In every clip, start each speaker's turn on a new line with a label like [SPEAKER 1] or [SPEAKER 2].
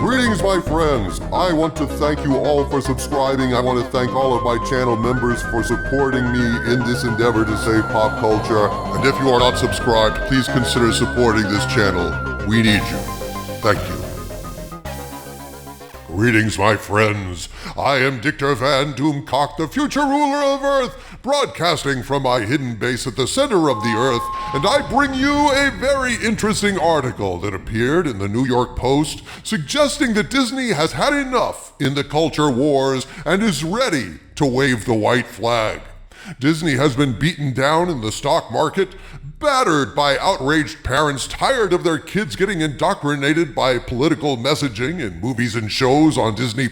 [SPEAKER 1] Greetings, my friends. I want to thank you all for subscribing. I want to thank all of my channel members for supporting me in this endeavor to save pop culture. And if you are not subscribed, please consider supporting this channel. We need you. Thank you. Greetings, my friends. I am Dictor Van Doomcock, the future ruler of Earth, broadcasting from my hidden base at the center of the Earth, and I bring you a very interesting article that appeared in the New York Post suggesting that Disney has had enough in the culture wars and is ready to wave the white flag. Disney has been beaten down in the stock market, battered by outraged parents tired of their kids getting indoctrinated by political messaging in movies and shows on Disney+,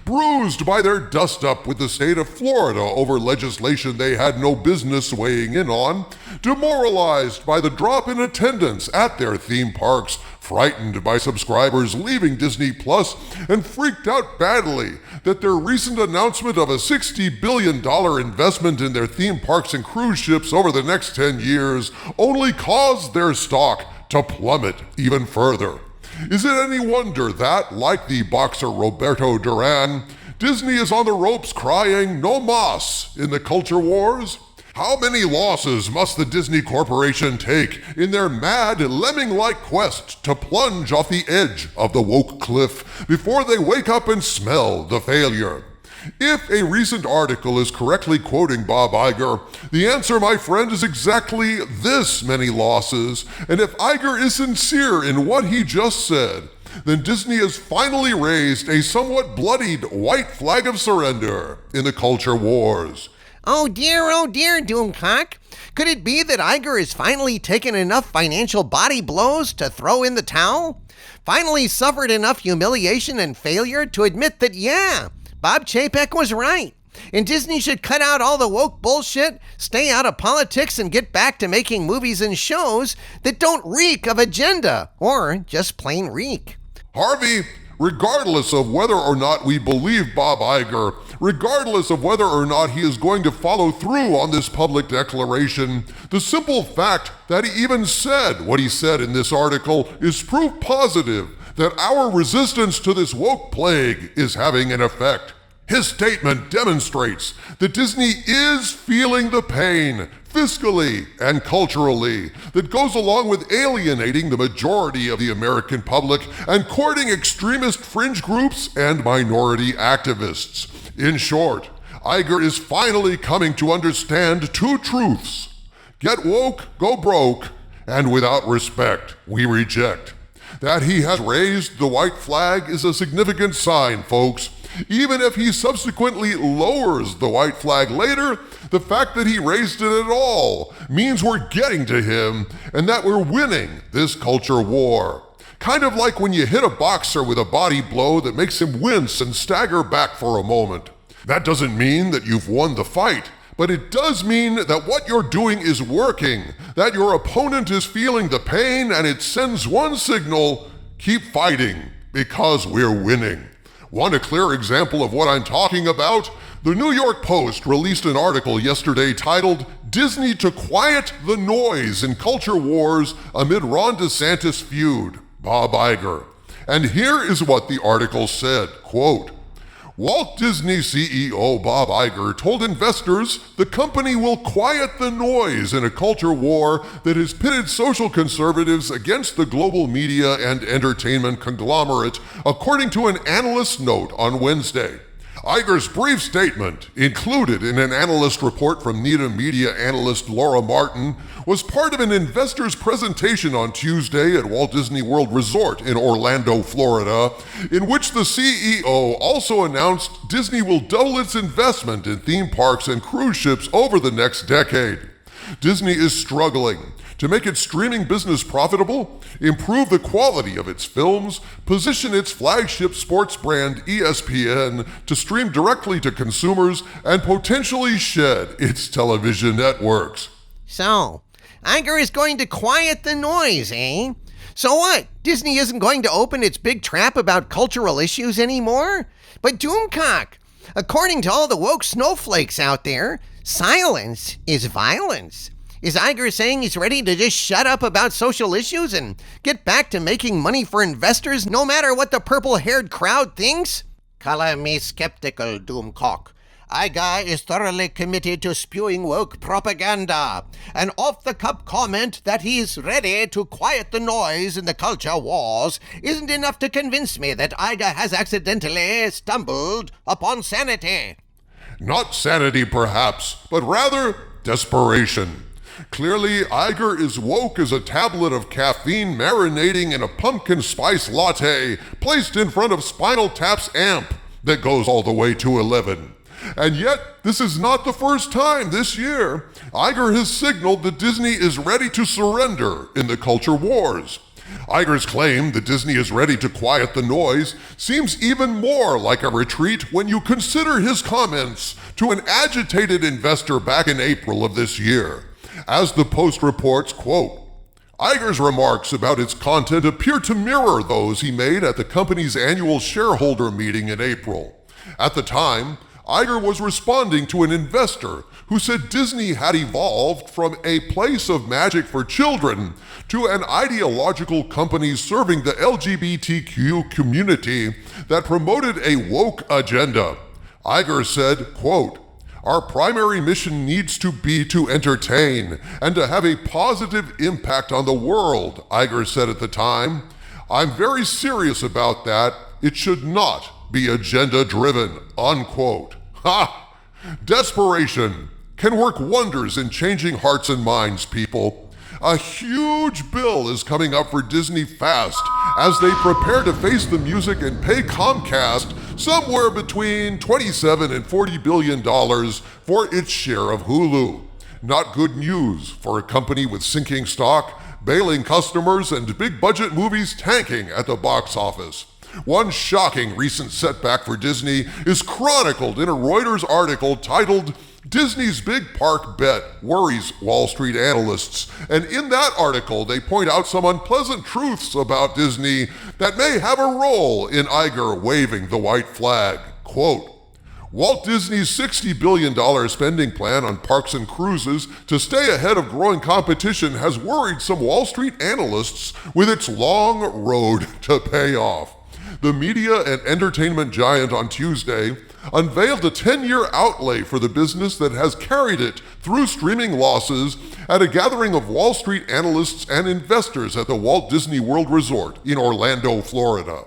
[SPEAKER 1] bruised by their dust-up with the state of Florida over legislation they had no business weighing in on, demoralized by the drop in attendance at their theme parks, frightened by subscribers leaving Disney+, and freaked out badly that their recent announcement of a $60 billion investment in their theme parks and cruise ships over the next 10 years only caused their stock to plummet even further. Is it any wonder that, like the boxer Roberto Duran, Disney is on the ropes crying "no mas" in the culture wars? How many losses must the Disney Corporation take in their mad, lemming-like quest to plunge off the edge of the woke cliff before they wake up and smell the failure? If a recent article is correctly quoting Bob Iger, the answer, my friend, is exactly this many losses, and if Iger is sincere in what he just said, then Disney has finally raised a somewhat bloodied white flag of surrender in the culture wars.
[SPEAKER 2] Oh dear, Doomcock. Could it be that Iger has finally taken enough financial body blows to throw in the towel? Finally suffered enough humiliation and failure to admit that, yeah, Bob Chapek was right, and Disney should cut out all the woke bullshit, stay out of politics, and get back to making movies and shows that don't reek of agenda, or just plain reek.
[SPEAKER 1] Harvey, regardless of whether or not we believe Bob Iger, regardless of whether or not he is going to follow through on this public declaration, the simple fact that he even said what he said in this article is proof positive that our resistance to this woke plague is having an effect. His statement demonstrates that Disney is feeling the pain, fiscally and culturally, that goes along with alienating the majority of the American public and courting extremist fringe groups and minority activists. In short, Iger is finally coming to understand two truths. Get woke, go broke, and without respect, we reject. That he has raised the white flag is a significant sign, folks. Even if he subsequently lowers the white flag later, the fact that he raised it at all means we're getting to him and that we're winning this culture war. Kind of like when you hit a boxer with a body blow that makes him wince and stagger back for a moment. That doesn't mean that you've won the fight, but it does mean that what you're doing is working, that your opponent is feeling the pain, and it sends one signal: keep fighting, because we're winning. Want a clear example of what I'm talking about? The New York Post released an article yesterday titled "Disney to Quiet the Noise in Culture Wars Amid Ron DeSantis Feud, Bob Iger." And here is what the article said, quote, Walt Disney CEO Bob Iger told investors the company will quiet the noise in a culture war that has pitted social conservatives against the global media and entertainment conglomerate, according to an analyst note on Wednesday. Iger's brief statement, included in an analyst report from NEDA media analyst Laura Martin, was part of an investor's presentation on Tuesday at Walt Disney World Resort in Orlando, Florida, in which the CEO also announced Disney will double its investment in theme parks and cruise ships over the next decade. Disney is struggling to make its streaming business profitable, improve the quality of its films, position its flagship sports brand ESPN to stream directly to consumers, and potentially shed its television networks.
[SPEAKER 2] So, Iger is going to quiet the noise, eh? So what? Disney isn't going to open its big trap about cultural issues anymore? But Doomcock, according to all the woke snowflakes out there, silence is violence. Is Iger saying he's ready to just shut up about social issues and get back to making money for investors no matter what the purple-haired crowd thinks? Color me skeptical, Doomcock. Iger is thoroughly committed to spewing woke propaganda. An off-the-cup comment that he's ready to quiet the noise in the culture wars isn't enough to convince me that Iger has accidentally stumbled upon sanity.
[SPEAKER 1] Not sanity, perhaps, but rather desperation. Clearly, Iger is woke as a tablet of caffeine marinating in a pumpkin spice latte placed in front of Spinal Tap's amp that goes all the way to 11. And yet, this is not the first time this year Iger has signaled that Disney is ready to surrender in the culture wars. Iger's claim that Disney is ready to quiet the noise seems even more like a retreat when you consider his comments to an agitated investor back in April of this year. As the Post reports, quote, Iger's remarks about its content appear to mirror those he made at the company's annual shareholder meeting in April. At the time, Iger was responding to an investor who said Disney had evolved from a place of magic for children to an ideological company serving the LGBTQ community that promoted a woke agenda. Iger said, quote, our primary mission needs to be to entertain and to have a positive impact on the world, Iger said at the time. I'm very serious about that. It should not be agenda-driven, unquote. Ha! Desperation can work wonders in changing hearts and minds, people. A huge bill is coming up for Disney fast as they prepare to face the music and pay Comcast somewhere between $27 and $40 billion for its share of Hulu. Not good news for a company with sinking stock, bailing customers, and big-budget movies tanking at the box office. One shocking recent setback for Disney is chronicled in a Reuters article titled Disney's Big Park Bet Worries Wall Street Analysts. And in that article, they point out some unpleasant truths about Disney that may have a role in Iger waving the white flag. Quote, Walt Disney's $60 billion spending plan on parks and cruises to stay ahead of growing competition has worried some Wall Street analysts with its long road to pay off. The media and entertainment giant on Tuesday unveiled a 10-year outlay for the business that has carried it through streaming losses at a gathering of Wall Street analysts and investors at the Walt Disney World Resort in Orlando, Florida.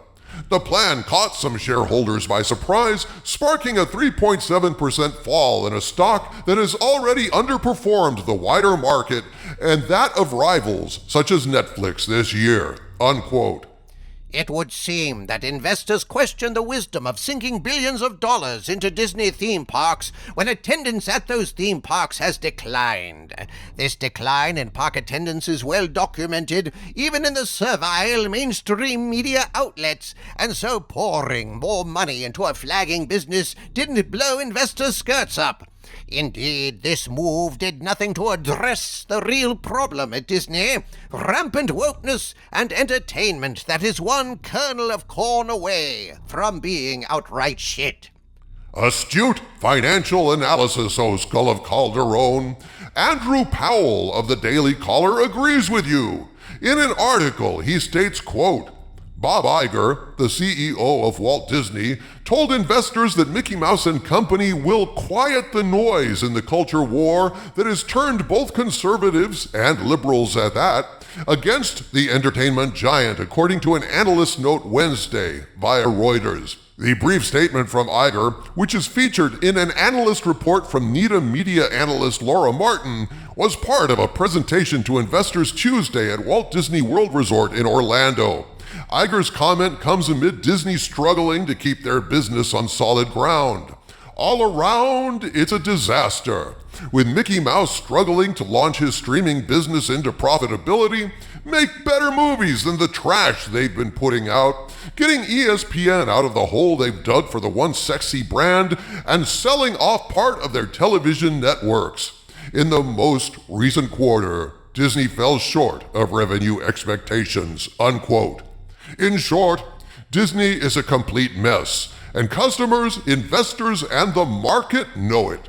[SPEAKER 1] The plan caught some shareholders by surprise, sparking a 3.7% fall in a stock that has already underperformed the wider market and that of rivals such as Netflix this year, unquote.
[SPEAKER 2] It would seem that investors question the wisdom of sinking billions of dollars into Disney theme parks when attendance at those theme parks has declined. This decline in park attendance is well documented even in the servile mainstream media outlets, and so pouring more money into a flagging business didn't blow investors' skirts up. Indeed, this move did nothing to address the real problem at Disney, rampant wokeness and entertainment that is one kernel of corn away from being outright shit.
[SPEAKER 1] Astute financial analysis, O Skull of Calderon. Andrew Powell of the Daily Caller agrees with you. In an article, he states, quote, Bob Iger, the CEO of Walt Disney, told investors that Mickey Mouse and Company will quiet the noise in the culture war that has turned both conservatives and liberals at that against the entertainment giant, according to an analyst note Wednesday via Reuters. The brief statement from Iger, which is featured in an analyst report from NIDA media analyst Laura Martin, was part of a presentation to investors Tuesday at Walt Disney World Resort in Orlando. Iger's comment comes amid Disney struggling to keep their business on solid ground. All around, it's a disaster, with Mickey Mouse struggling to launch his streaming business into profitability, make better movies than the trash they've been putting out, getting ESPN out of the hole they've dug for the once sexy brand, and selling off part of their television networks. In the most recent quarter, Disney fell short of revenue expectations, unquote. In short, Disney is a complete mess, and customers, investors, and the market know it.